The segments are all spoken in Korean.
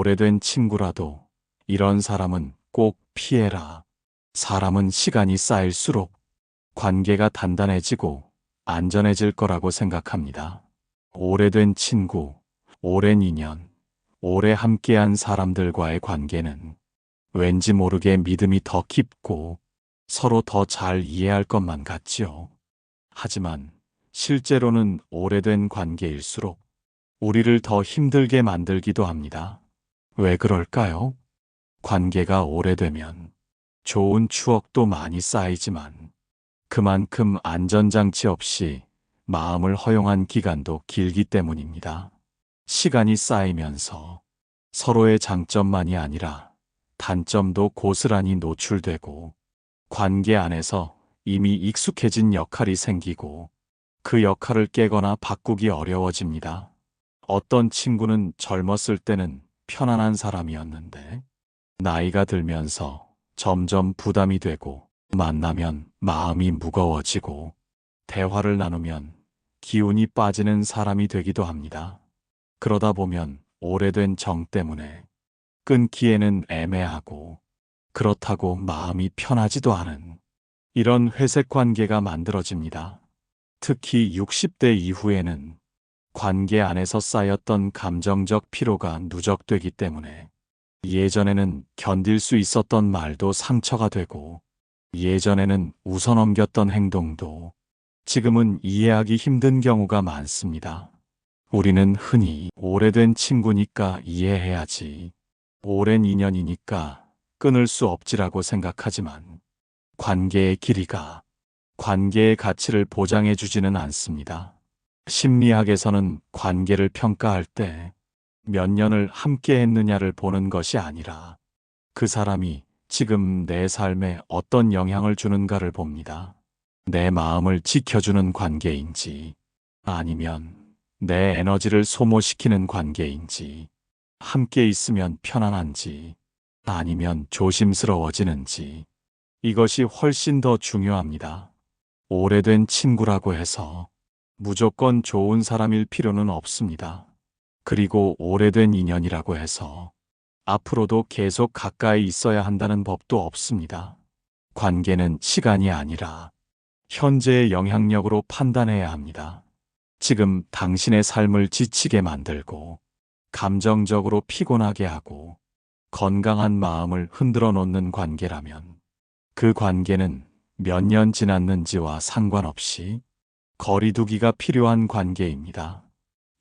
오래된 친구라도 이런 사람은 꼭 피해라. 사람은 시간이 쌓일수록 관계가 단단해지고 안전해질 거라고 생각합니다. 오래된 친구, 오랜 인연, 오래 함께한 사람들과의 관계는 왠지 모르게 믿음이 더 깊고 서로 더 잘 이해할 것만 같지요. 하지만 실제로는 오래된 관계일수록 우리를 더 힘들게 만들기도 합니다. 왜 그럴까요? 관계가 오래되면 좋은 추억도 많이 쌓이지만 그만큼 안전장치 없이 마음을 허용한 기간도 길기 때문입니다. 시간이 쌓이면서 서로의 장점만이 아니라 단점도 고스란히 노출되고 관계 안에서 이미 익숙해진 역할이 생기고 그 역할을 깨거나 바꾸기 어려워집니다. 어떤 친구는 젊었을 때는 편안한 사람이었는데 나이가 들면서 점점 부담이 되고 만나면 마음이 무거워지고 대화를 나누면 기운이 빠지는 사람이 되기도 합니다. 그러다 보면 오래된 정 때문에 끊기에는 애매하고 그렇다고 마음이 편하지도 않은 이런 회색 관계가 만들어집니다. 특히 60대 이후에는 관계 안에서 쌓였던 감정적 피로가 누적되기 때문에 예전에는 견딜 수 있었던 말도 상처가 되고 예전에는 웃어넘겼던 행동도 지금은 이해하기 힘든 경우가 많습니다. 우리는 흔히 오래된 친구니까 이해해야지, 오랜 인연이니까 끊을 수 없지라고 생각하지만 관계의 길이가 관계의 가치를 보장해 주지는 않습니다. 심리학에서는 관계를 평가할 때 몇 년을 함께 했느냐를 보는 것이 아니라 그 사람이 지금 내 삶에 어떤 영향을 주는가를 봅니다. 내 마음을 지켜주는 관계인지 아니면 내 에너지를 소모시키는 관계인지 함께 있으면 편안한지 아니면 조심스러워지는지 이것이 훨씬 더 중요합니다. 오래된 친구라고 해서 무조건 좋은 사람일 필요는 없습니다. 그리고 오래된 인연이라고 해서 앞으로도 계속 가까이 있어야 한다는 법도 없습니다. 관계는 시간이 아니라 현재의 영향력으로 판단해야 합니다. 지금 당신의 삶을 지치게 만들고 감정적으로 피곤하게 하고 건강한 마음을 흔들어 놓는 관계라면 그 관계는 몇 년 지났는지와 상관없이 거리두기가 필요한 관계입니다.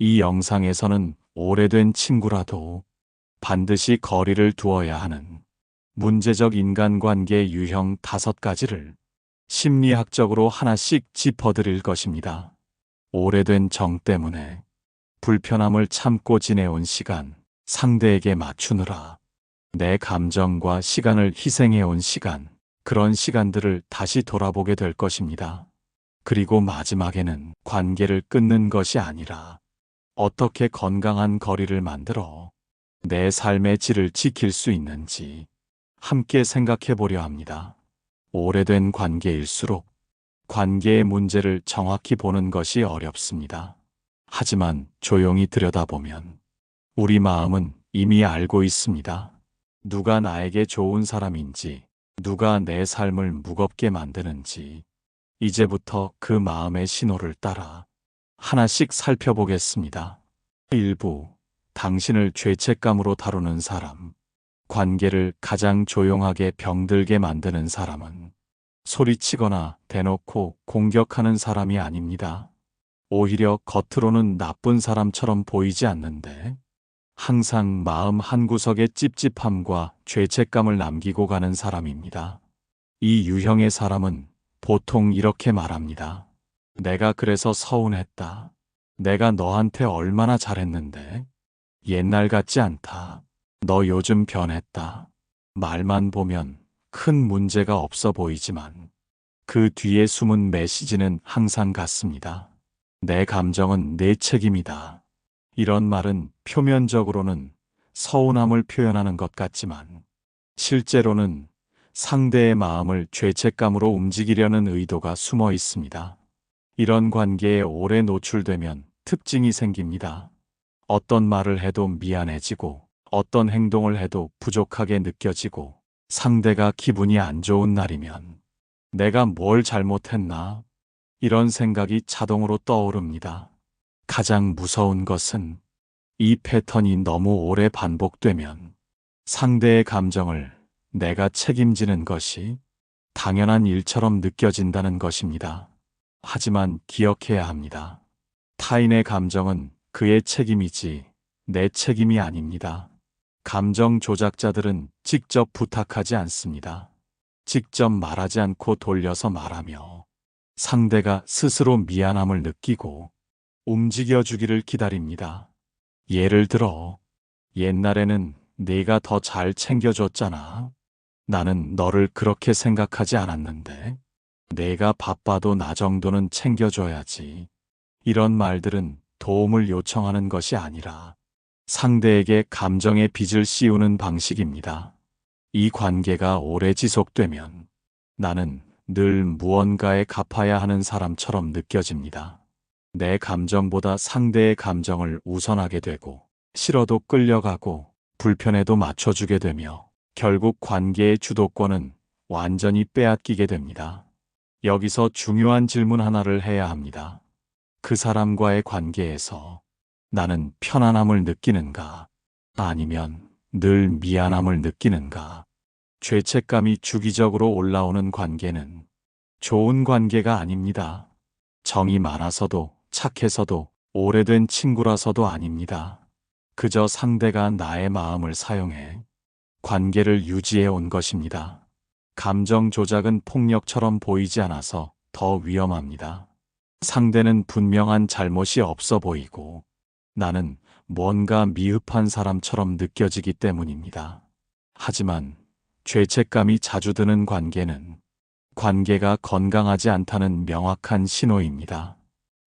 이 영상에서는 오래된 친구라도 반드시 거리를 두어야 하는 문제적 인간관계 유형 5가지를 심리학적으로 하나씩 짚어드릴 것입니다. 오래된 정 때문에 불편함을 참고 지내온 시간, 상대에게 맞추느라 내 감정과 시간을 희생해온 시간, 그런 시간들을 다시 돌아보게 될 것입니다. 그리고 마지막에는 관계를 끊는 것이 아니라 어떻게 건강한 거리를 만들어 내 삶의 질을 지킬 수 있는지 함께 생각해 보려 합니다. 오래된 관계일수록 관계의 문제를 정확히 보는 것이 어렵습니다. 하지만 조용히 들여다보면 우리 마음은 이미 알고 있습니다. 누가 나에게 좋은 사람인지, 누가 내 삶을 무겁게 만드는지, 이제부터 그 마음의 신호를 따라 하나씩 살펴보겠습니다. 1부, 당신을 죄책감으로 다루는 사람. 관계를 가장 조용하게 병들게 만드는 사람은 소리치거나 대놓고 공격하는 사람이 아닙니다. 오히려 겉으로는 나쁜 사람처럼 보이지 않는데 항상 마음 한구석에 찝찝함과 죄책감을 남기고 가는 사람입니다. 이 유형의 사람은 보통 이렇게 말합니다. 내가 그래서 서운했다. 내가 너한테 얼마나 잘했는데. 옛날 같지 않다. 너 요즘 변했다. 말만 보면 큰 문제가 없어 보이지만 그 뒤에 숨은 메시지는 항상 같습니다. 내 감정은 내 책임이다. 이런 말은 표면적으로는 서운함을 표현하는 것 같지만 실제로는 상대의 마음을 죄책감으로 움직이려는 의도가 숨어 있습니다. 이런 관계에 오래 노출되면 특징이 생깁니다. 어떤 말을 해도 미안해지고 어떤 행동을 해도 부족하게 느껴지고 상대가 기분이 안 좋은 날이면 내가 뭘 잘못했나? 이런 생각이 자동으로 떠오릅니다. 가장 무서운 것은 이 패턴이 너무 오래 반복되면 상대의 감정을 내가 책임지는 것이 당연한 일처럼 느껴진다는 것입니다. 하지만 기억해야 합니다. 타인의 감정은 그의 책임이지 내 책임이 아닙니다. 감정 조작자들은 직접 부탁하지 않습니다. 직접 말하지 않고 돌려서 말하며 상대가 스스로 미안함을 느끼고 움직여주기를 기다립니다. 예를 들어, 옛날에는 네가 더 잘 챙겨줬잖아. 나는 너를 그렇게 생각하지 않았는데, 내가 바빠도 나 정도는 챙겨줘야지. 이런 말들은 도움을 요청하는 것이 아니라 상대에게 감정의 빚을 씌우는 방식입니다. 이 관계가 오래 지속되면 나는 늘 무언가에 갚아야 하는 사람처럼 느껴집니다. 내 감정보다 상대의 감정을 우선하게 되고, 싫어도 끌려가고 불편해도 맞춰주게 되며 결국 관계의 주도권은 완전히 빼앗기게 됩니다. 여기서 중요한 질문 하나를 해야 합니다. 그 사람과의 관계에서 나는 편안함을 느끼는가? 아니면 늘 미안함을 느끼는가? 죄책감이 주기적으로 올라오는 관계는 좋은 관계가 아닙니다. 정이 많아서도 착해서도 오래된 친구라서도 아닙니다. 그저 상대가 나의 마음을 사용해 관계를 유지해 온 것입니다. 감정 조작은 폭력처럼 보이지 않아서 더 위험합니다. 상대는 분명한 잘못이 없어 보이고 나는 뭔가 미흡한 사람처럼 느껴지기 때문입니다. 하지만 죄책감이 자주 드는 관계는 관계가 건강하지 않다는 명확한 신호입니다.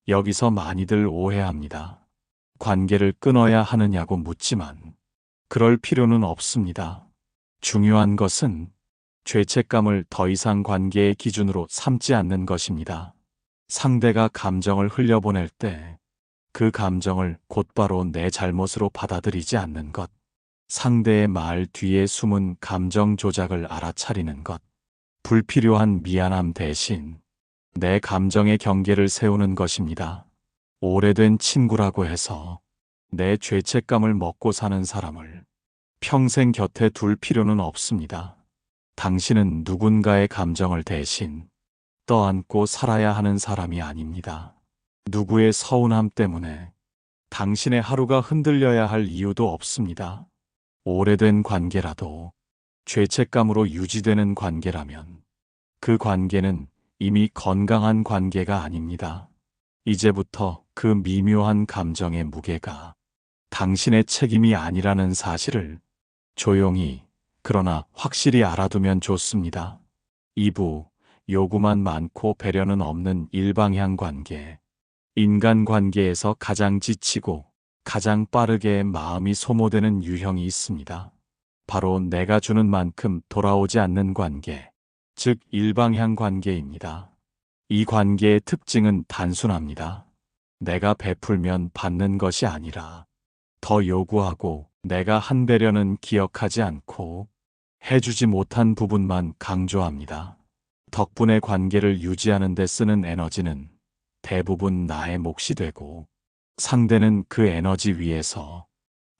여기서 많이들 오해합니다. 관계를 끊어야 하느냐고 묻지만 그럴 필요는 없습니다. 중요한 것은 죄책감을 더 이상 관계의 기준으로 삼지 않는 것입니다. 상대가 감정을 흘려보낼 때 그 감정을 곧바로 내 잘못으로 받아들이지 않는 것, 상대의 말 뒤에 숨은 감정 조작을 알아차리는 것, 불필요한 미안함 대신 내 감정의 경계를 세우는 것입니다. 오래된 친구라고 해서 내 죄책감을 먹고 사는 사람을 평생 곁에 둘 필요는 없습니다. 당신은 누군가의 감정을 대신 떠안고 살아야 하는 사람이 아닙니다. 누구의 서운함 때문에 당신의 하루가 흔들려야 할 이유도 없습니다. 오래된 관계라도 죄책감으로 유지되는 관계라면 그 관계는 이미 건강한 관계가 아닙니다. 이제부터 그 미묘한 감정의 무게가 당신의 책임이 아니라는 사실을 조용히 그러나 확실히 알아두면 좋습니다. 2부 요구만 많고 배려는 없는 일방향 관계. 인간관계에서 가장 지치고 가장 빠르게 마음이 소모되는 유형이 있습니다. 바로 내가 주는 만큼 돌아오지 않는 관계, 즉 일방향 관계입니다. 이 관계의 특징은 단순합니다. 내가 베풀면 받는 것이 아니라 더 요구하고 내가 한 배려는 기억하지 않고 해주지 못한 부분만 강조합니다. 덕분에 관계를 유지하는 데 쓰는 에너지는 대부분 나의 몫이 되고 상대는 그 에너지 위에서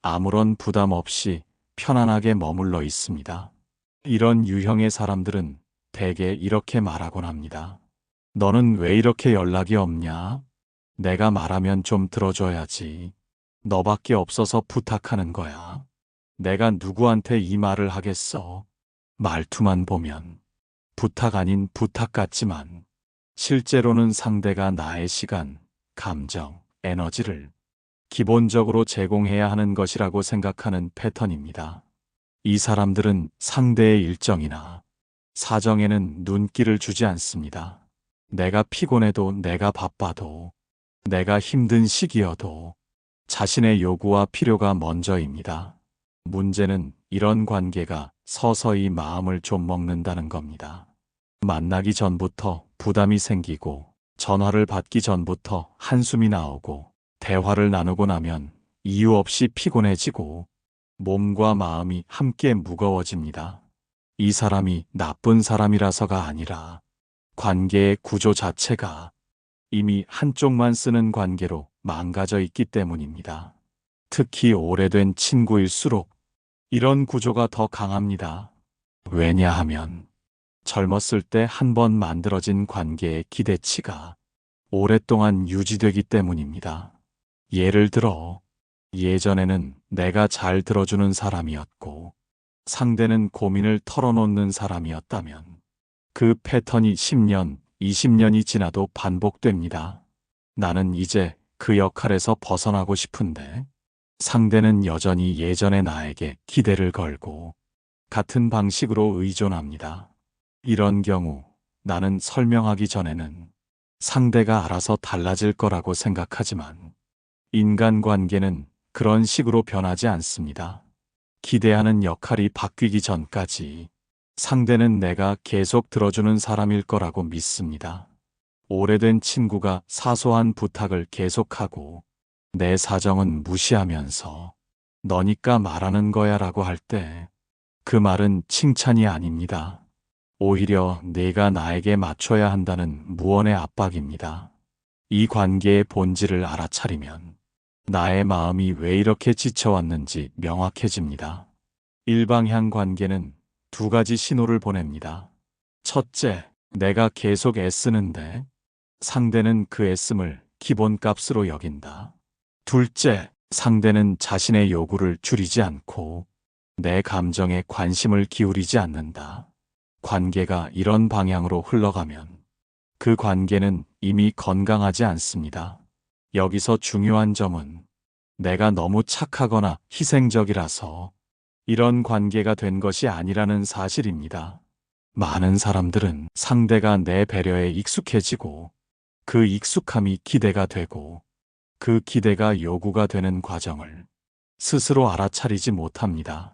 아무런 부담 없이 편안하게 머물러 있습니다. 이런 유형의 사람들은 대개 이렇게 말하곤 합니다. 너는 왜 이렇게 연락이 없냐? 내가 말하면 좀 들어줘야지. 너밖에 없어서 부탁하는 거야. 내가 누구한테 이 말을 하겠어? 말투만 보면 부탁 아닌 부탁 같지만 실제로는 상대가 나의 시간, 감정, 에너지를 기본적으로 제공해야 하는 것이라고 생각하는 패턴입니다. 이 사람들은 상대의 일정이나 사정에는 눈길을 주지 않습니다. 내가 피곤해도 내가 바빠도 내가 힘든 시기여도 자신의 요구와 필요가 먼저입니다. 문제는 이런 관계가 서서히 마음을 좀 먹는다는 겁니다. 만나기 전부터 부담이 생기고 전화를 받기 전부터 한숨이 나오고 대화를 나누고 나면 이유 없이 피곤해지고 몸과 마음이 함께 무거워집니다. 이 사람이 나쁜 사람이라서가 아니라 관계의 구조 자체가 이미 한쪽만 쓰는 관계로 망가져 있기 때문입니다. 특히 오래된 친구일수록 이런 구조가 더 강합니다. 왜냐하면 젊었을 때 한 번 만들어진 관계의 기대치가 오랫동안 유지되기 때문입니다. 예를 들어, 예전에는 내가 잘 들어주는 사람이었고 상대는 고민을 털어놓는 사람이었다면 그 패턴이 10년, 20년이 지나도 반복됩니다. 나는 이제 그 역할에서 벗어나고 싶은데 상대는 여전히 예전의 나에게 기대를 걸고 같은 방식으로 의존합니다. 이런 경우 나는 설명하기 전에는 상대가 알아서 달라질 거라고 생각하지만 인간관계는 그런 식으로 변하지 않습니다. 기대하는 역할이 바뀌기 전까지 상대는 내가 계속 들어주는 사람일 거라고 믿습니다. 오래된 친구가 사소한 부탁을 계속하고 내 사정은 무시하면서 너니까 말하는 거야 라고 할 때 그 말은 칭찬이 아닙니다. 오히려 내가 나에게 맞춰야 한다는 무언의 압박입니다. 이 관계의 본질을 알아차리면 나의 마음이 왜 이렇게 지쳐왔는지 명확해집니다. 일방향 관계는 두 가지 신호를 보냅니다. 첫째, 내가 계속 애쓰는데 상대는 그 애씀을 기본값으로 여긴다. 둘째, 상대는 자신의 요구를 줄이지 않고 내 감정에 관심을 기울이지 않는다. 관계가 이런 방향으로 흘러가면 그 관계는 이미 건강하지 않습니다. 여기서 중요한 점은 내가 너무 착하거나 희생적이라서 이런 관계가 된 것이 아니라는 사실입니다. 많은 사람들은 상대가 내 배려에 익숙해지고 그 익숙함이 기대가 되고 그 기대가 요구가 되는 과정을 스스로 알아차리지 못합니다.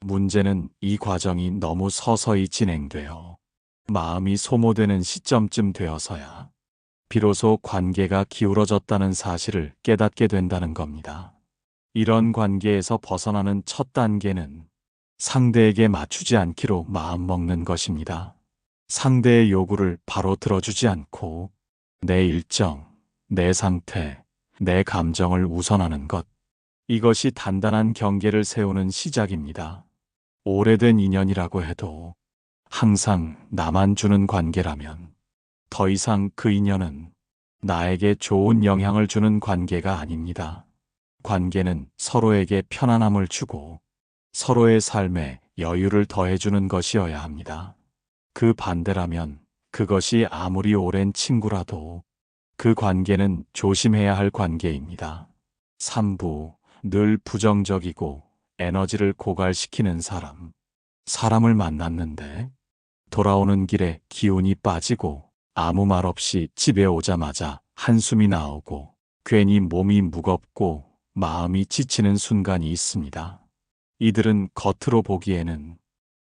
문제는 이 과정이 너무 서서히 진행되어 마음이 소모되는 시점쯤 되어서야 비로소 관계가 기울어졌다는 사실을 깨닫게 된다는 겁니다. 이런 관계에서 벗어나는 첫 단계는 상대에게 맞추지 않기로 마음먹는 것입니다. 상대의 요구를 바로 들어주지 않고 내 일정, 내 상태, 내 감정을 우선하는 것. 이것이 단단한 경계를 세우는 시작입니다. 오래된 인연이라고 해도 항상 나만 주는 관계라면 더 이상 그 인연은 나에게 좋은 영향을 주는 관계가 아닙니다. 관계는 서로에게 편안함을 주고 서로의 삶에 여유를 더해주는 것이어야 합니다. 그 반대라면 그것이 아무리 오랜 친구라도 그 관계는 조심해야 할 관계입니다. 3부, 늘 부정적이고 에너지를 고갈시키는 사람. 사람을 만났는데 돌아오는 길에 기운이 빠지고 아무 말 없이 집에 오자마자 한숨이 나오고 괜히 몸이 무겁고 마음이 지치는 순간이 있습니다. 이들은 겉으로 보기에는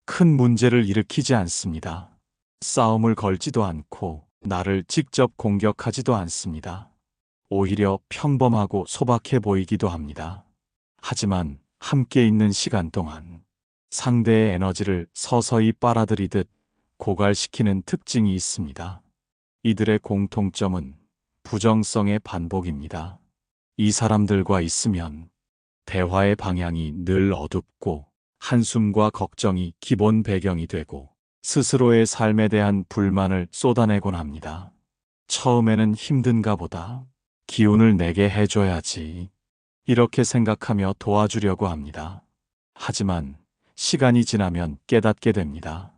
큰 문제를 일으키지 않습니다. 싸움을 걸지도 않고 나를 직접 공격하지도 않습니다. 오히려 평범하고 소박해 보이기도 합니다. 하지만 함께 있는 시간 동안 상대의 에너지를 서서히 빨아들이듯 고갈시키는 특징이 있습니다. 이들의 공통점은 부정성의 반복입니다. 이 사람들과 있으면 대화의 방향이 늘 어둡고 한숨과 걱정이 기본 배경이 되고 스스로의 삶에 대한 불만을 쏟아내곤 합니다. 처음에는 힘든가 보다. 기운을 내게 해줘야지. 이렇게 생각하며 도와주려고 합니다. 하지만 시간이 지나면 깨닫게 됩니다.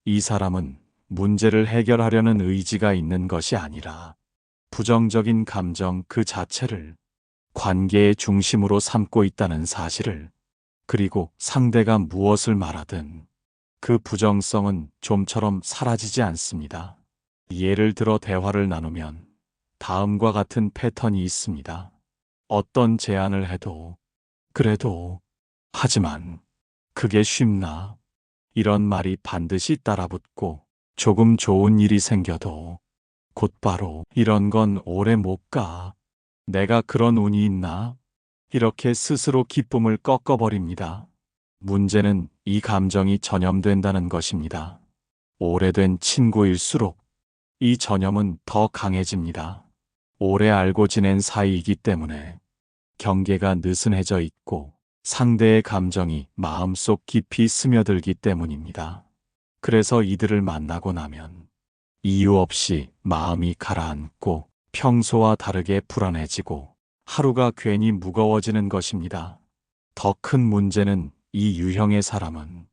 이 사람은 문제를 해결하려는 의지가 있는 것이 아니라 부정적인 감정 그 자체를 관계의 중심으로 삼고 있다는 사실을, 그리고 상대가 무엇을 말하든 그 부정성은 좀처럼 사라지지 않습니다. 예를 들어 대화를 나누면 다음과 같은 패턴이 있습니다. 어떤 제안을 해도 그래도 하지만 그게 쉽나? 이런 말이 반드시 따라붙고 조금 좋은 일이 생겨도 곧바로 이런 건 오래 못 가. 내가 그런 운이 있나? 이렇게 스스로 기쁨을 꺾어버립니다. 문제는 이 감정이 전염된다는 것입니다. 오래된 친구일수록 이 전염은 더 강해집니다. 오래 알고 지낸 사이이기 때문에 경계가 느슨해져 있고 상대의 감정이 마음속 깊이 스며들기 때문입니다. 그래서 이들을 만나고 나면 이유 없이 마음이 가라앉고 평소와 다르게 불안해지고 하루가 괜히 무거워지는 것입니다. 더 큰 문제는 이 유형의 사람은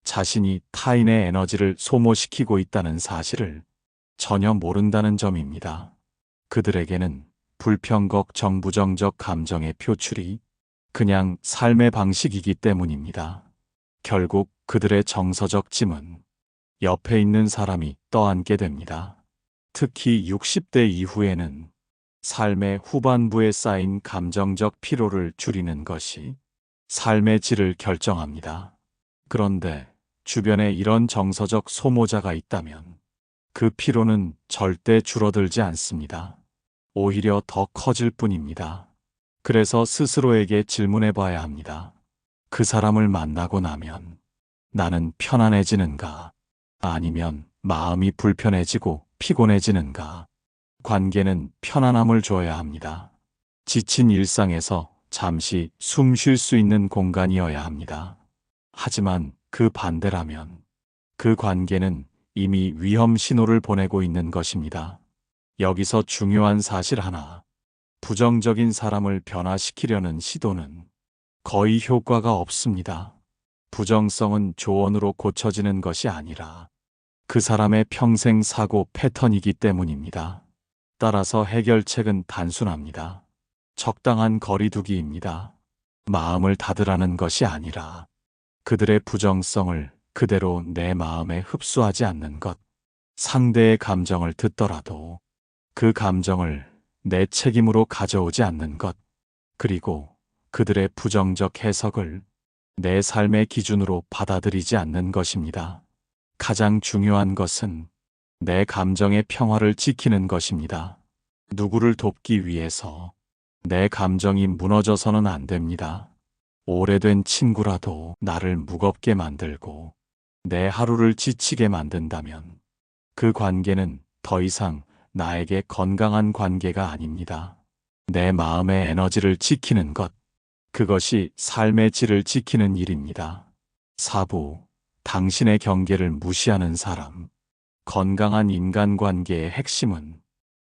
자신이 타인의 에너지를 소모시키고 있다는 사실을 전혀 모른다는 점입니다. 그들에게는 불평각 정부정적 감정의 표출이 그냥 삶의 방식이기 때문입니다. 결국 그들의 정서적 짐은 옆에 있는 사람이 떠안게 됩니다. 특히 60대 이후에는 삶의 후반부에 쌓인 감정적 피로를 줄이는 것이 삶의 질을 결정합니다. 그런데 주변에 이런 정서적 소모자가 있다면 그 피로는 절대 줄어들지 않습니다. 오히려 더 커질 뿐입니다. 그래서 스스로에게 질문해 봐야 합니다. 그 사람을 만나고 나면 나는 편안해지는가? 아니면 마음이 불편해지고 피곤해지는가? 관계는 편안함을 줘야 합니다. 지친 일상에서 잠시 숨 쉴 수 있는 공간이어야 합니다. 하지만 그 반대라면 그 관계는 이미 위험 신호를 보내고 있는 것입니다. 여기서 중요한 사실 하나. 부정적인 사람을 변화시키려는 시도는 거의 효과가 없습니다. 부정성은 조언으로 고쳐지는 것이 아니라 그 사람의 평생 사고 패턴이기 때문입니다. 따라서 해결책은 단순합니다. 적당한 거리두기입니다. 마음을 닫으라는 것이 아니라 그들의 부정성을 그대로 내 마음에 흡수하지 않는 것. 상대의 감정을 듣더라도 그 감정을 내 책임으로 가져오지 않는 것. 그리고 그들의 부정적 해석을 내 삶의 기준으로 받아들이지 않는 것입니다. 가장 중요한 것은 내 감정의 평화를 지키는 것입니다. 누구를 돕기 위해서 내 감정이 무너져서는 안 됩니다. 오래된 친구라도 나를 무겁게 만들고 내 하루를 지치게 만든다면 그 관계는 더 이상 나에게 건강한 관계가 아닙니다. 내 마음의 에너지를 지키는 것, 그것이 삶의 질을 지키는 일입니다. 4부, 당신의 경계를 무시하는 사람. 건강한 인간관계의 핵심은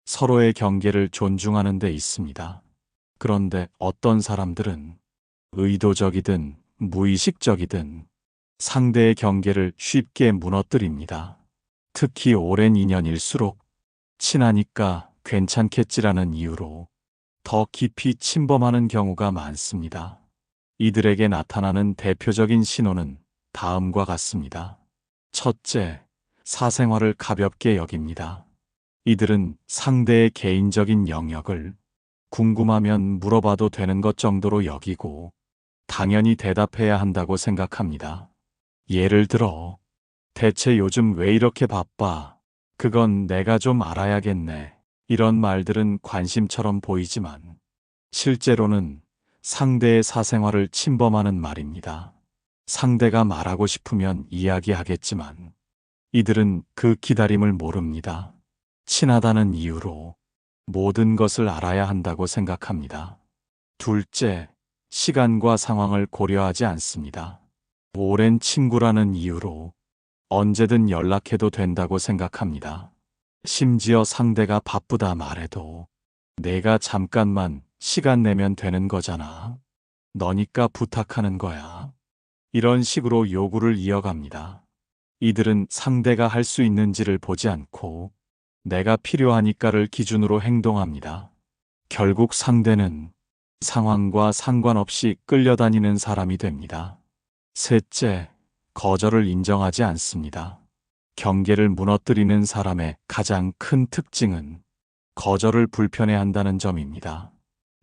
서로의 경계를 존중하는 데 있습니다. 그런데 어떤 사람들은 의도적이든 무의식적이든 상대의 경계를 쉽게 무너뜨립니다. 특히 오랜 인연일수록 친하니까 괜찮겠지라는 이유로 더 깊이 침범하는 경우가 많습니다. 이들에게 나타나는 대표적인 신호는 다음과 같습니다. 첫째, 사생활을 가볍게 여깁니다. 이들은 상대의 개인적인 영역을 궁금하면 물어봐도 되는 것 정도로 여기고 당연히 대답해야 한다고 생각합니다. 예를 들어, 대체 요즘 왜 이렇게 바빠? 그건 내가 좀 알아야겠네. 이런 말들은 관심처럼 보이지만 실제로는 상대의 사생활을 침범하는 말입니다. 상대가 말하고 싶으면 이야기하겠지만 이들은 그 기다림을 모릅니다. 친하다는 이유로 모든 것을 알아야 한다고 생각합니다. 둘째, 시간과 상황을 고려하지 않습니다. 오랜 친구라는 이유로 언제든 연락해도 된다고 생각합니다. 심지어 상대가 바쁘다 말해도 내가 잠깐만 시간 내면 되는 거잖아. 너니까 부탁하는 거야. 이런 식으로 요구를 이어갑니다. 이들은 상대가 할 수 있는지를 보지 않고 내가 필요하니까를 기준으로 행동합니다. 결국 상대는 상황과 상관없이 끌려다니는 사람이 됩니다. 셋째, 거절을 인정하지 않습니다. 경계를 무너뜨리는 사람의 가장 큰 특징은 거절을 불편해한다는 점입니다.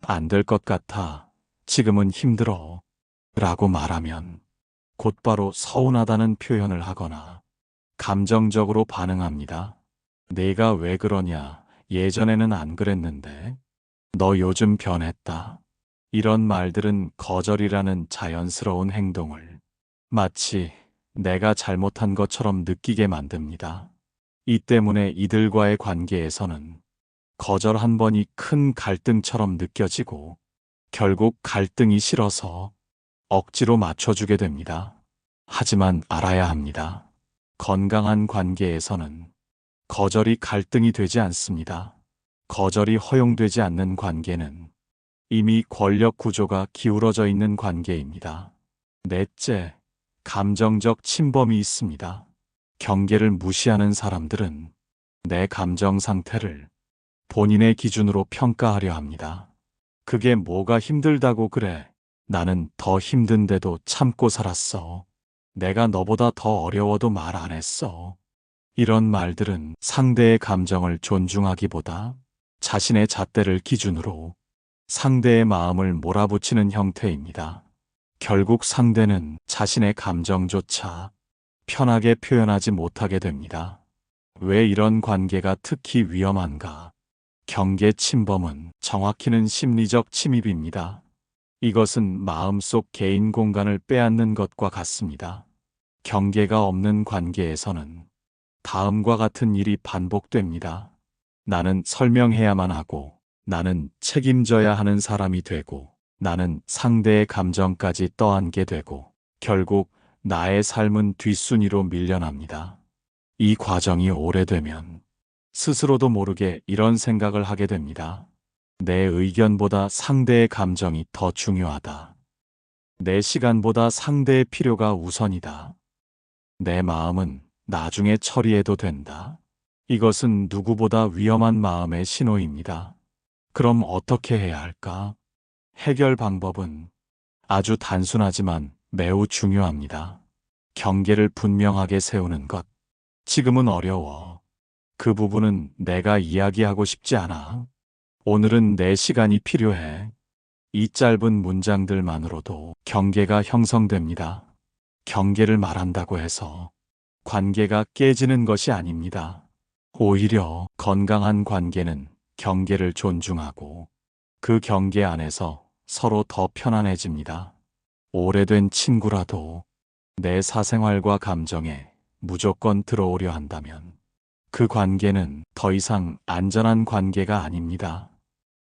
안 될 것 같아. 지금은 힘들어. 라고 말하면 곧바로 서운하다는 표현을 하거나 감정적으로 반응합니다. 내가 왜 그러냐? 예전에는 안 그랬는데. 너 요즘 변했다. 이런 말들은 거절이라는 자연스러운 행동을 마치 내가 잘못한 것처럼 느끼게 만듭니다. 이 때문에 이들과의 관계에서는 거절 한 번이 큰 갈등처럼 느껴지고 결국 갈등이 싫어서 억지로 맞춰주게 됩니다. 하지만 알아야 합니다. 건강한 관계에서는 거절이 갈등이 되지 않습니다. 거절이 허용되지 않는 관계는 이미 권력 구조가 기울어져 있는 관계입니다. 넷째, 감정적 침범이 있습니다. 경계를 무시하는 사람들은 내 감정 상태를 본인의 기준으로 평가하려 합니다. 그게 뭐가 힘들다고 그래? 나는 더 힘든데도 참고 살았어. 내가 너보다 더 어려워도 말 안 했어. 이런 말들은 상대의 감정을 존중하기보다 자신의 잣대를 기준으로 상대의 마음을 몰아붙이는 형태입니다. 결국 상대는 자신의 감정조차 편하게 표현하지 못하게 됩니다. 왜 이런 관계가 특히 위험한가? 경계 침범은 정확히는 심리적 침입입니다. 이것은 마음속 개인 공간을 빼앗는 것과 같습니다. 경계가 없는 관계에서는 다음과 같은 일이 반복됩니다. 나는 설명해야만 하고, 나는 책임져야 하는 사람이 되고, 나는 상대의 감정까지 떠안게 되고, 결국 나의 삶은 뒷순위로 밀려납니다. 이 과정이 오래되면 스스로도 모르게 이런 생각을 하게 됩니다. 내 의견보다 상대의 감정이 더 중요하다. 내 시간보다 상대의 필요가 우선이다. 내 마음은 나중에 처리해도 된다. 이것은 누구보다 위험한 마음의 신호입니다. 그럼 어떻게 해야 할까? 해결 방법은 아주 단순하지만 매우 중요합니다. 경계를 분명하게 세우는 것. 지금은 어려워. 그 부분은 내가 이야기하고 싶지 않아. 오늘은 내 시간이 필요해. 이 짧은 문장들만으로도 경계가 형성됩니다. 경계를 말한다고 해서 관계가 깨지는 것이 아닙니다. 오히려 건강한 관계는 경계를 존중하고 그 경계 안에서 서로 더 편안해집니다. 오래된 친구라도 내 사생활과 감정에 무조건 들어오려 한다면 그 관계는 더 이상 안전한 관계가 아닙니다.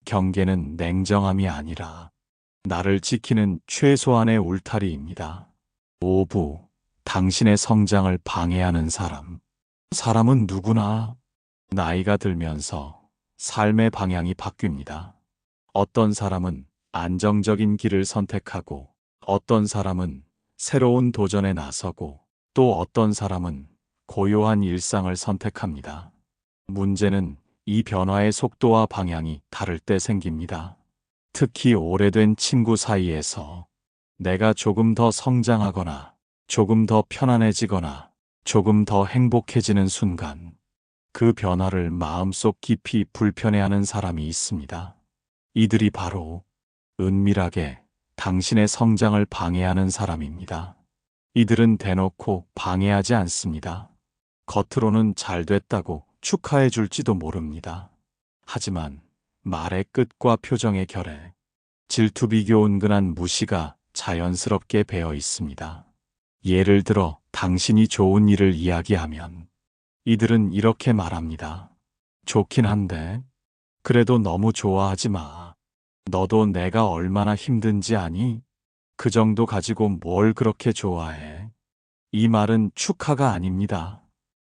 경계는 냉정함이 아니라 나를 지키는 최소한의 울타리입니다. 5부, 당신의 성장을 방해하는 사람. 사람은 누구나 나이가 들면서 삶의 방향이 바뀝니다. 어떤 사람은 안정적인 길을 선택하고, 어떤 사람은 새로운 도전에 나서고, 또 어떤 사람은 고요한 일상을 선택합니다. 문제는 이 변화의 속도와 방향이 다를 때 생깁니다. 특히 오래된 친구 사이에서 내가 조금 더 성장하거나, 조금 더 편안해지거나, 조금 더 행복해지는 순간, 그 변화를 마음속 깊이 불편해하는 사람이 있습니다. 이들이 바로 은밀하게 당신의 성장을 방해하는 사람입니다. 이들은 대놓고 방해하지 않습니다. 겉으로는 잘 됐다고 축하해 줄지도 모릅니다. 하지만 말의 끝과 표정의 결에 질투, 비교, 은근한 무시가 자연스럽게 배어 있습니다. 예를 들어 당신이 좋은 일을 이야기하면 이들은 이렇게 말합니다. 좋긴 한데 그래도 너무 좋아하지 마. 너도 내가 얼마나 힘든지 아니? 그 정도 가지고 뭘 그렇게 좋아해? 이 말은 축하가 아닙니다.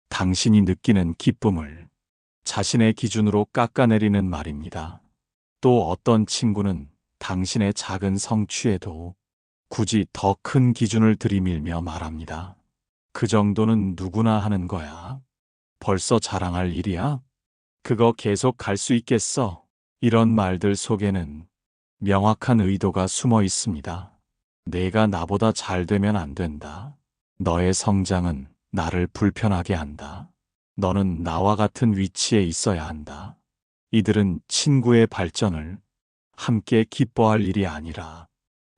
당신이 느끼는 기쁨을 자신의 기준으로 깎아내리는 말입니다. 또 어떤 친구는 당신의 작은 성취에도 굳이 더 큰 기준을 들이밀며 말합니다. 그 정도는 누구나 하는 거야. 벌써 자랑할 일이야? 그거 계속 갈 수 있겠어? 이런 말들 속에는 명확한 의도가 숨어 있습니다. 내가 나보다 잘 되면 안 된다. 너의 성장은 나를 불편하게 한다. 너는 나와 같은 위치에 있어야 한다. 이들은 친구의 발전을 함께 기뻐할 일이 아니라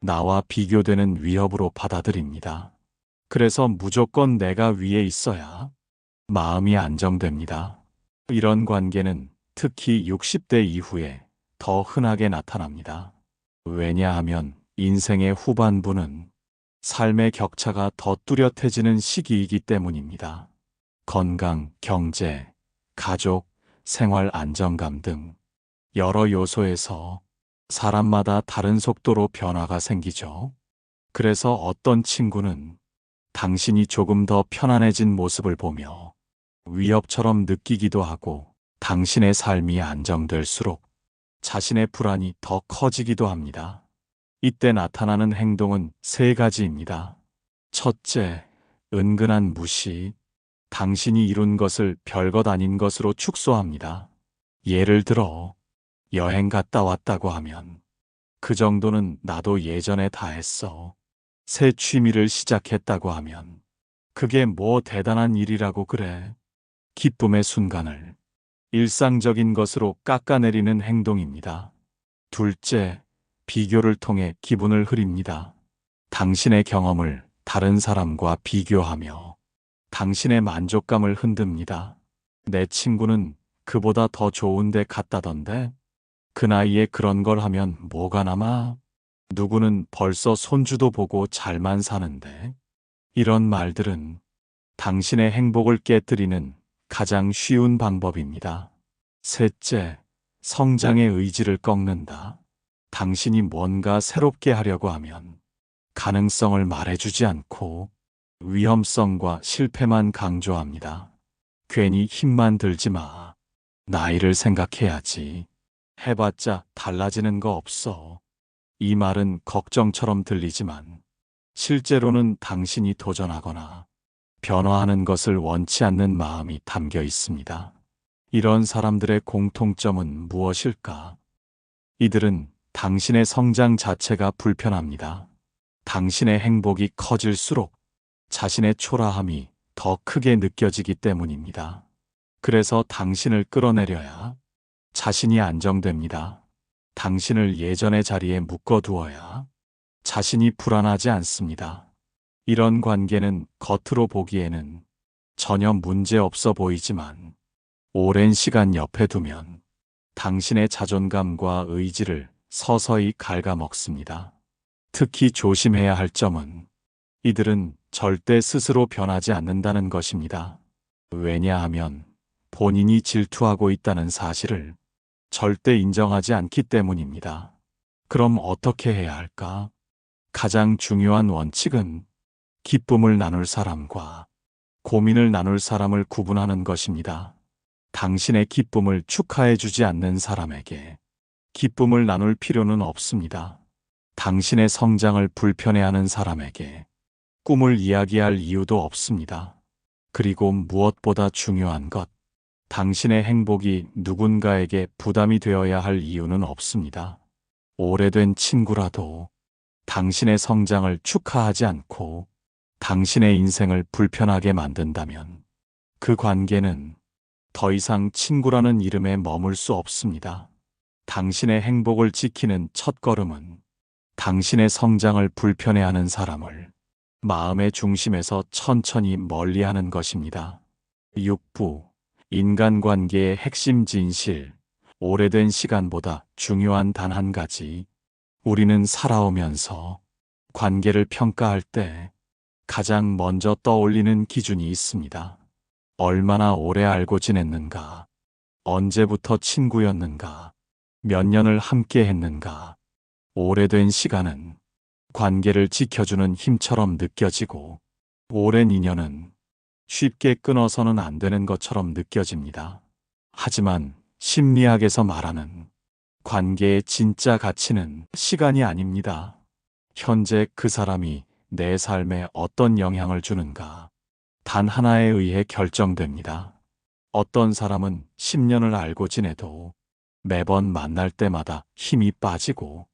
나와 비교되는 위협으로 받아들입니다. 그래서 무조건 내가 위에 있어야 마음이 안정됩니다. 이런 관계는 특히 60대 이후에 더 흔하게 나타납니다. 왜냐하면 인생의 후반부는 삶의 격차가 더 뚜렷해지는 시기이기 때문입니다. 건강, 경제, 가족, 생활 안정감 등 여러 요소에서 사람마다 다른 속도로 변화가 생기죠. 그래서 어떤 친구는 당신이 조금 더 편안해진 모습을 보며 위협처럼 느끼기도 하고, 당신의 삶이 안정될수록 자신의 불안이 더 커지기도 합니다. 이때 나타나는 행동은 세 가지입니다. 첫째, 은근한 무시. 당신이 이룬 것을 별것 아닌 것으로 축소합니다. 예를 들어, 여행 갔다 왔다고 하면 그 정도는 나도 예전에 다 했어. 새 취미를 시작했다고 하면 그게 뭐 대단한 일이라고 그래. 기쁨의 순간을 일상적인 것으로 깎아내리는 행동입니다. 둘째, 비교를 통해 기분을 흐립니다. 당신의 경험을 다른 사람과 비교하며 당신의 만족감을 흔듭니다. 내 친구는 그보다 더 좋은데 갔다던데? 그 나이에 그런 걸 하면 뭐가 남아? 누구는 벌써 손주도 보고 잘만 사는데? 이런 말들은 당신의 행복을 깨뜨리는 가장 쉬운 방법입니다. 셋째, 성장의 의지를 꺾는다. 당신이 뭔가 새롭게 하려고 하면 가능성을 말해주지 않고 위험성과 실패만 강조합니다. 괜히 힘만 들지 마. 나이를 생각해야지. 해봤자 달라지는 거 없어. 이 말은 걱정처럼 들리지만 실제로는 당신이 도전하거나 변화하는 것을 원치 않는 마음이 담겨 있습니다. 이런 사람들의 공통점은 무엇일까? 이들은 당신의 성장 자체가 불편합니다. 당신의 행복이 커질수록 자신의 초라함이 더 크게 느껴지기 때문입니다. 그래서 당신을 끌어내려야 자신이 안정됩니다. 당신을 예전의 자리에 묶어두어야 자신이 불안하지 않습니다. 이런 관계는 겉으로 보기에는 전혀 문제 없어 보이지만 오랜 시간 옆에 두면 당신의 자존감과 의지를 서서히 갉아먹습니다. 특히 조심해야 할 점은 이들은 절대 스스로 변하지 않는다는 것입니다. 왜냐하면 본인이 질투하고 있다는 사실을 절대 인정하지 않기 때문입니다. 그럼 어떻게 해야 할까? 가장 중요한 원칙은 기쁨을 나눌 사람과 고민을 나눌 사람을 구분하는 것입니다. 당신의 기쁨을 축하해주지 않는 사람에게 기쁨을 나눌 필요는 없습니다. 당신의 성장을 불편해하는 사람에게 꿈을 이야기할 이유도 없습니다. 그리고 무엇보다 중요한 것, 당신의 행복이 누군가에게 부담이 되어야 할 이유는 없습니다. 오래된 친구라도 당신의 성장을 축하하지 않고 당신의 인생을 불편하게 만든다면 그 관계는 더 이상 친구라는 이름에 머물 수 없습니다. 당신의 행복을 지키는 첫걸음은 당신의 성장을 불편해하는 사람을 마음의 중심에서 천천히 멀리하는 것입니다. 6부, 인간관계의 핵심 진실. 오래된 시간보다 중요한 단 한 가지. 우리는 살아오면서 관계를 평가할 때 가장 먼저 떠올리는 기준이 있습니다. 얼마나 오래 알고 지냈는가? 언제부터 친구였는가? 몇 년을 함께 했는가? 오래된 시간은 관계를 지켜주는 힘처럼 느껴지고, 오랜 인연은 쉽게 끊어서는 안 되는 것처럼 느껴집니다. 하지만 심리학에서 말하는 관계의 진짜 가치는 시간이 아닙니다. 현재 그 사람이 내 삶에 어떤 영향을 주는가, 단 하나에 의해 결정됩니다. 어떤 사람은 10년을 알고 지내도 매번 만날 때마다 힘이 빠지고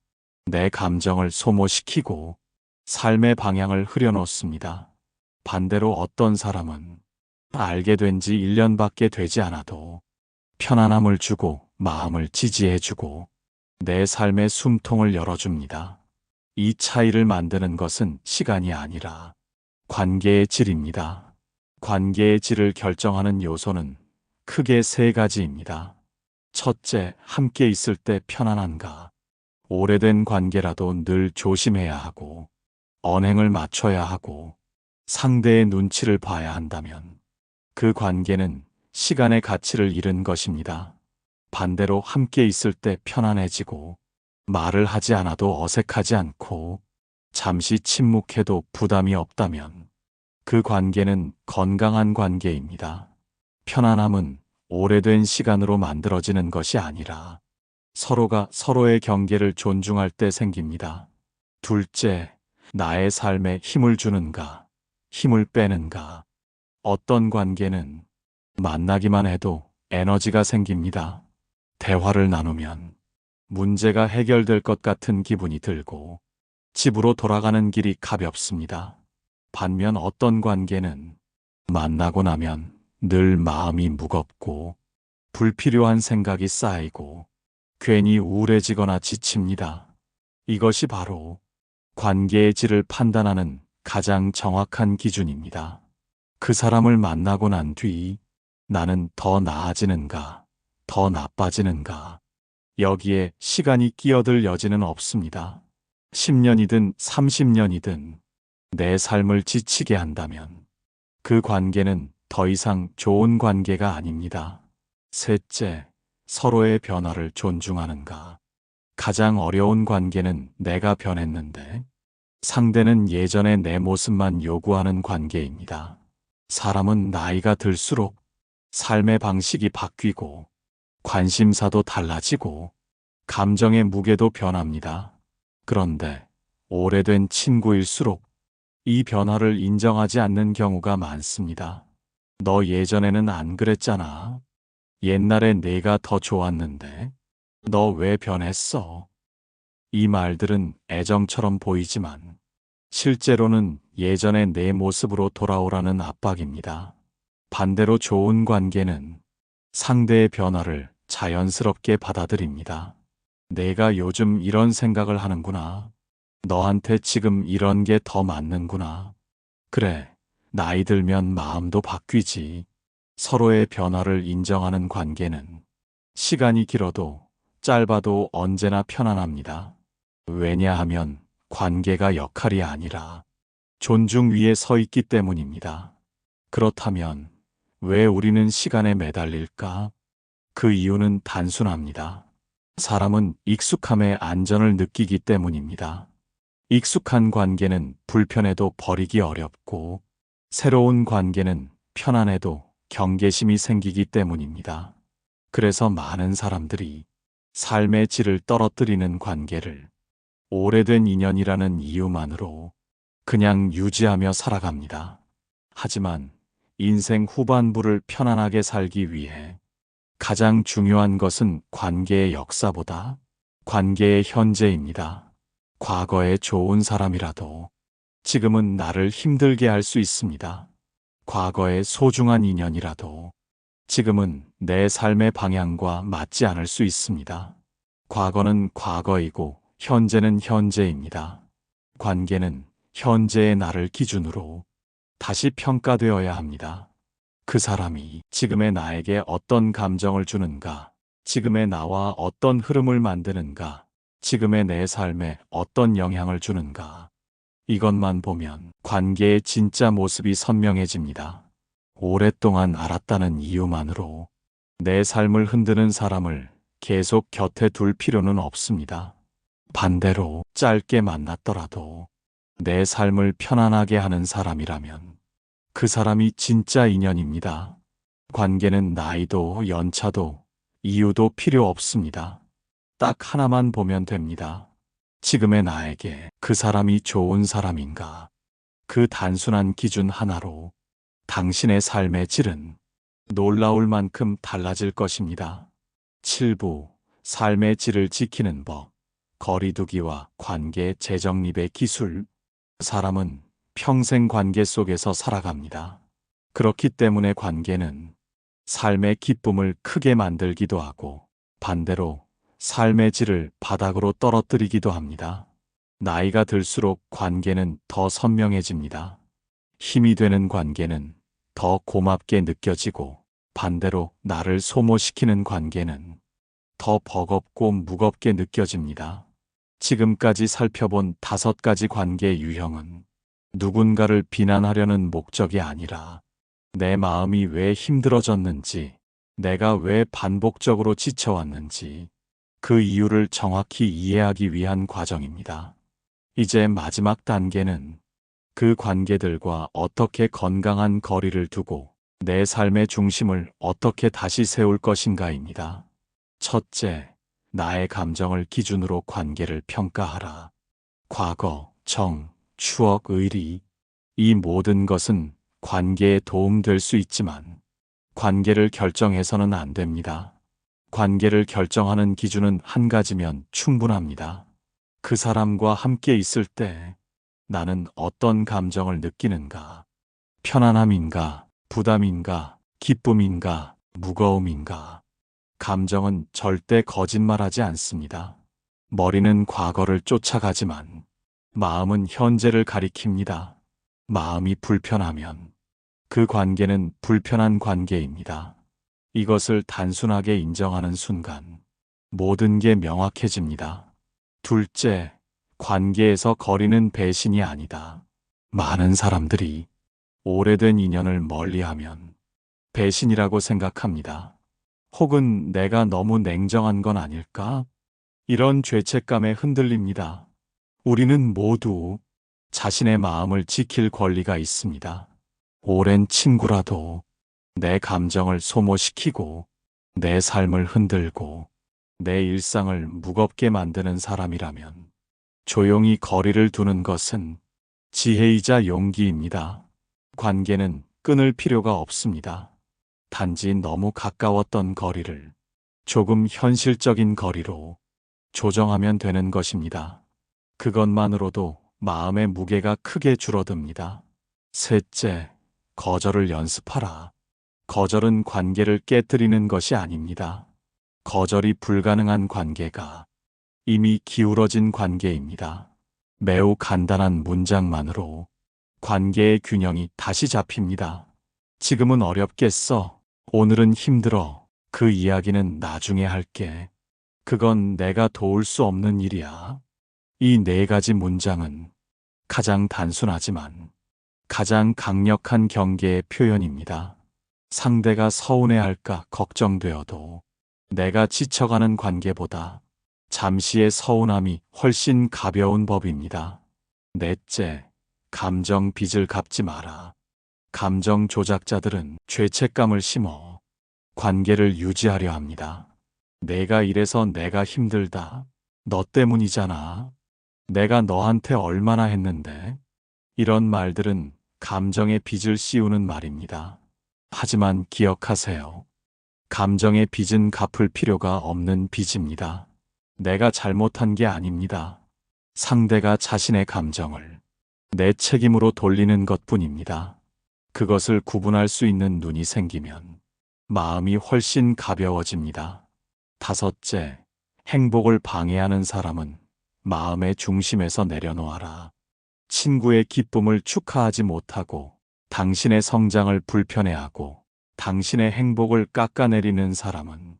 내 감정을 소모시키고 삶의 방향을 흐려놓습니다. 반대로 어떤 사람은 알게 된 지 1년밖에 되지 않아도 편안함을 주고 마음을 지지해주고 내 삶의 숨통을 열어줍니다. 이 차이를 만드는 것은 시간이 아니라 관계의 질입니다. 관계의 질을 결정하는 요소는 크게 세 가지입니다. 첫째, 함께 있을 때 편안한가? 오래된 관계라도 늘 조심해야 하고, 언행을 맞춰야 하고, 상대의 눈치를 봐야 한다면 그 관계는 시간의 가치를 잃은 것입니다. 반대로 함께 있을 때 편안해지고, 말을 하지 않아도 어색하지 않고, 잠시 침묵해도 부담이 없다면 그 관계는 건강한 관계입니다. 편안함은 오래된 시간으로 만들어지는 것이 아니라 서로가 서로의 경계를 존중할 때 생깁니다. 둘째, 나의 삶에 힘을 주는가, 힘을 빼는가. 어떤 관계는 만나기만 해도 에너지가 생깁니다. 대화를 나누면 문제가 해결될 것 같은 기분이 들고 집으로 돌아가는 길이 가볍습니다. 반면 어떤 관계는 만나고 나면 늘 마음이 무겁고 불필요한 생각이 쌓이고 괜히 우울해지거나 지칩니다. 이것이 바로 관계의 질을 판단하는 가장 정확한 기준입니다. 그 사람을 만나고 난 뒤 나는 더 나아지는가, 더 나빠지는가, 여기에 시간이 끼어들 여지는 없습니다. 10년이든 30년이든 내 삶을 지치게 한다면 그 관계는 더 이상 좋은 관계가 아닙니다. 셋째, 서로의 변화를 존중하는가. 가장 어려운 관계는 내가 변했는데 상대는 예전의 내 모습만 요구하는 관계입니다. 사람은 나이가 들수록 삶의 방식이 바뀌고 관심사도 달라지고 감정의 무게도 변합니다. 그런데 오래된 친구일수록 이 변화를 인정하지 않는 경우가 많습니다. 너 예전에는 안 그랬잖아. 옛날에 내가 더 좋았는데 너 왜 변했어? 이 말들은 애정처럼 보이지만 실제로는 예전의 내 모습으로 돌아오라는 압박입니다. 반대로 좋은 관계는 상대의 변화를 자연스럽게 받아들입니다. 내가 요즘 이런 생각을 하는구나. 너한테 지금 이런 게 더 맞는구나. 그래, 나이 들면 마음도 바뀌지. 서로의 변화를 인정하는 관계는 시간이 길어도 짧아도 언제나 편안합니다. 왜냐하면 관계가 역할이 아니라 존중 위에 서 있기 때문입니다. 그렇다면 왜 우리는 시간에 매달릴까? 그 이유는 단순합니다. 사람은 익숙함의 안전을 느끼기 때문입니다. 익숙한 관계는 불편해도 버리기 어렵고 새로운 관계는 편안해도 경계심이 생기기 때문입니다. 그래서 많은 사람들이 삶의 질을 떨어뜨리는 관계를 오래된 인연이라는 이유만으로 그냥 유지하며 살아갑니다. 하지만 인생 후반부를 편안하게 살기 위해 가장 중요한 것은 관계의 역사보다 관계의 현재입니다. 과거에 좋은 사람이라도 지금은 나를 힘들게 할 수 있습니다. 과거의 소중한 인연이라도 지금은 내 삶의 방향과 맞지 않을 수 있습니다. 과거는 과거이고 현재는 현재입니다. 관계는 현재의 나를 기준으로 다시 평가되어야 합니다. 그 사람이 지금의 나에게 어떤 감정을 주는가, 지금의 나와 어떤 흐름을 만드는가, 지금의 내 삶에 어떤 영향을 주는가. 이것만 보면 관계의 진짜 모습이 선명해집니다. 오랫동안 알았다는 이유만으로 내 삶을 흔드는 사람을 계속 곁에 둘 필요는 없습니다. 반대로 짧게 만났더라도 내 삶을 편안하게 하는 사람이라면 그 사람이 진짜 인연입니다. 관계는 나이도 연차도 이유도 필요 없습니다. 딱 하나만 보면 됩니다. 지금의 나에게 그 사람이 좋은 사람인가? 그 단순한 기준 하나로 당신의 삶의 질은 놀라울 만큼 달라질 것입니다. 7부 삶의 질을 지키는 법, 거리두기와 관계 재정립의 기술. 사람은 평생 관계 속에서 살아갑니다. 그렇기 때문에 관계는 삶의 기쁨을 크게 만들기도 하고 반대로 삶의 질을 바닥으로 떨어뜨리기도 합니다. 나이가 들수록 관계는 더 선명해집니다. 힘이 되는 관계는 더 고맙게 느껴지고 반대로 나를 소모시키는 관계는 더 버겁고 무겁게 느껴집니다. 지금까지 살펴본 5가지 관계 유형은 누군가를 비난하려는 목적이 아니라 내 마음이 왜 힘들어졌는지, 내가 왜 반복적으로 지쳐왔는지 그 이유를 정확히 이해하기 위한 과정입니다. 이제 마지막 단계는 그 관계들과 어떻게 건강한 거리를 두고 내 삶의 중심을 어떻게 다시 세울 것인가입니다. 첫째, 나의 감정을 기준으로 관계를 평가하라. 과거, 정, 추억, 의리, 이 모든 것은 관계에 도움될 수 있지만 관계를 결정해서는 안 됩니다. 관계를 결정하는 기준은 한 가지면 충분합니다. 그 사람과 함께 있을 때 나는 어떤 감정을 느끼는가? 편안함인가? 부담인가? 기쁨인가? 무거움인가? 감정은 절대 거짓말하지 않습니다. 머리는 과거를 쫓아가지만 마음은 현재를 가리킵니다. 마음이 불편하면 그 관계는 불편한 관계입니다. 이것을 단순하게 인정하는 순간 모든 게 명확해집니다. 둘째, 관계에서 거리는 배신이 아니다. 많은 사람들이 오래된 인연을 멀리하면 배신이라고 생각합니다. 혹은 내가 너무 냉정한 건 아닐까? 이런 죄책감에 흔들립니다. 우리는 모두 자신의 마음을 지킬 권리가 있습니다. 오랜 친구라도 내 감정을 소모시키고 내 삶을 흔들고 내 일상을 무겁게 만드는 사람이라면 조용히 거리를 두는 것은 지혜이자 용기입니다. 관계는 끊을 필요가 없습니다. 단지 너무 가까웠던 거리를 조금 현실적인 거리로 조정하면 되는 것입니다. 그것만으로도 마음의 무게가 크게 줄어듭니다. 셋째, 거절을 연습하라. 거절은 관계를 깨뜨리는 것이 아닙니다. 거절이 불가능한 관계가 이미 기울어진 관계입니다. 매우 간단한 문장만으로 관계의 균형이 다시 잡힙니다. 지금은 어렵겠어. 오늘은 힘들어. 그 이야기는 나중에 할게. 그건 내가 도울 수 없는 일이야. 이 4가지 문장은 가장 단순하지만 가장 강력한 경계의 표현입니다. 상대가 서운해할까 걱정되어도 내가 지쳐가는 관계보다 잠시의 서운함이 훨씬 가벼운 법입니다. 넷째, 감정 빚을 갚지 마라. 감정 조작자들은 죄책감을 심어 관계를 유지하려 합니다. 내가 이래서 내가 힘들다. 너 때문이잖아. 내가 너한테 얼마나 했는데. 이런 말들은 감정의 빚을 씌우는 말입니다. 하지만 기억하세요. 감정의 빚은 갚을 필요가 없는 빚입니다. 내가 잘못한 게 아닙니다. 상대가 자신의 감정을 내 책임으로 돌리는 것뿐입니다. 그것을 구분할 수 있는 눈이 생기면 마음이 훨씬 가벼워집니다. 다섯째, 행복을 방해하는 사람은 마음의 중심에서 내려놓아라. 친구의 기쁨을 축하하지 못하고 당신의 성장을 불편해하고 당신의 행복을 깎아내리는 사람은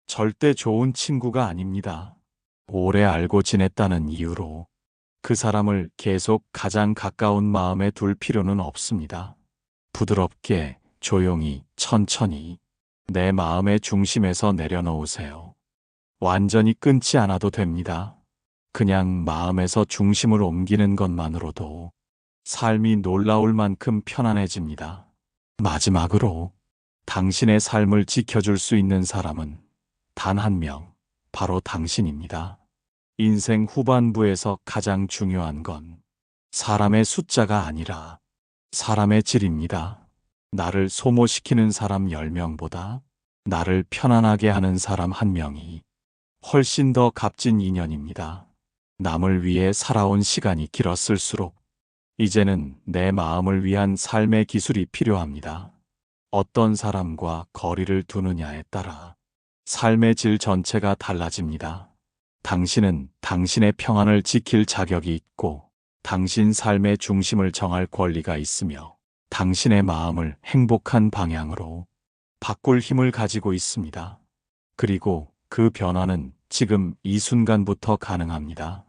절대 좋은 친구가 아닙니다. 오래 알고 지냈다는 이유로 그 사람을 계속 가장 가까운 마음에 둘 필요는 없습니다. 부드럽게, 조용히, 천천히 내 마음의 중심에서 내려놓으세요. 완전히 끊지 않아도 됩니다. 그냥 마음에서 중심을 옮기는 것만으로도 삶이 놀라울 만큼 편안해집니다. 마지막으로 당신의 삶을 지켜줄 수 있는 사람은 단 한 명, 바로 당신입니다. 인생 후반부에서 가장 중요한 건 사람의 숫자가 아니라 사람의 질입니다. 나를 소모시키는 사람 10명보다 나를 편안하게 하는 사람 1명이 훨씬 더 값진 인연입니다. 남을 위해 살아온 시간이 길었을수록 이제는 내 마음을 위한 삶의 기술이 필요합니다. 어떤 사람과 거리를 두느냐에 따라 삶의 질 전체가 달라집니다. 당신은 당신의 평안을 지킬 자격이 있고 당신 삶의 중심을 정할 권리가 있으며 당신의 마음을 행복한 방향으로 바꿀 힘을 가지고 있습니다. 그리고 그 변화는 지금 이 순간부터 가능합니다.